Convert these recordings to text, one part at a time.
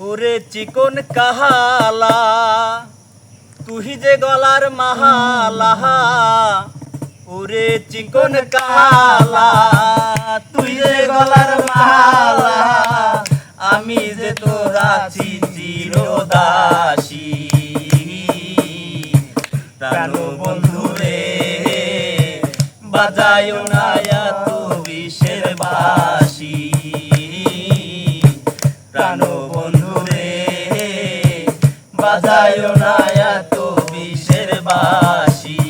ওরে চিকন কাহালা তুই যে গলার মাহালা, ওরে চিকন কাহালা তুই যে গলার মাহালা, আমি যে তোর আছি চিরদাসী। প্রাণ বন্ধু রে বাজায় না এত বিষের বাঁশি, প্রাণ বন্ধু রে বাজায় না এত বিষের বাঁশি।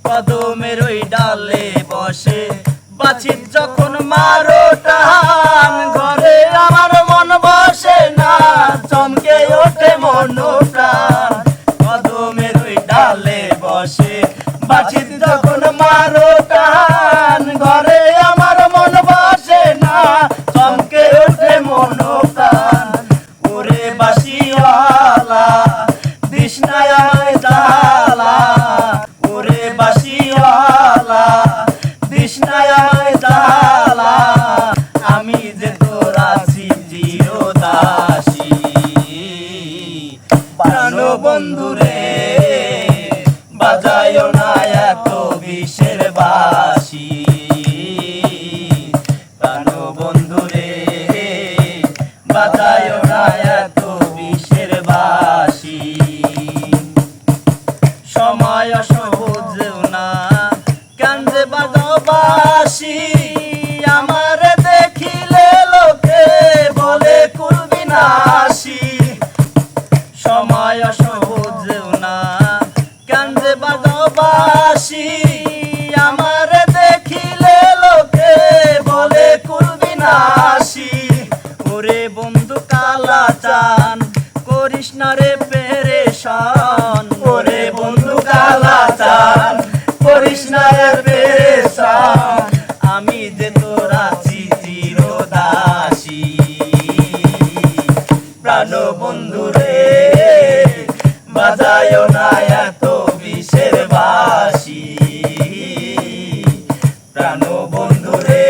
কদমের ওই ডালে বসে বাছির যখন মারো টান, ঘরে আমার মন বসে না চমকে ওঠে মন প্রাণ। কদমের ওই ডালে বসে বাছির যখন মারো টান, ঘরে আমার মন বসে না চমকে ওঠে মন প্রাণ। ওরে বাঁশিওয়ালা দিস না আমায় জ্বালা, ওরে বাঁশিওয়ালা দিস না আমায় জ্বালা, আমি যে তোর আছি চিরদাসী। প্রাণ বন্ধু রে বাজায় না এত বিষের বাঁশি, প্রাণ বন্ধু রে বাজায় না এত বিষের বাঁশি। সময় সহজ না কেন যে বাজাও বাঁশি, আমার দেখিলে লোকে বলে কুল বিনাশী। সময় সহজ না কেন যে বাজাও বাঁশি, আমার দেখিলে লোকে বলে কুল বিনাশী। ওরে বন্ধু কালা চান করিস না রে পেরেশান, ওরে বন্ধু কালা চান করিস না রে পেরেশান, আমি যে তোর আছি চিরদাসী। প্রাণ বন্ধু রে বাজায় না এত বিষের বাঁশি, প্রাণ বন্ধু রে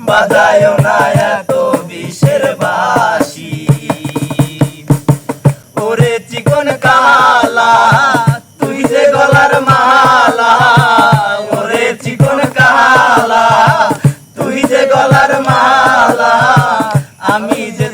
বাজায় না এত বিষের বাঁশি। ওরে চিকন কালা তুই যে গলার মালা, ওরে চিকন কালা তুই যে গলার মালা, আমি যে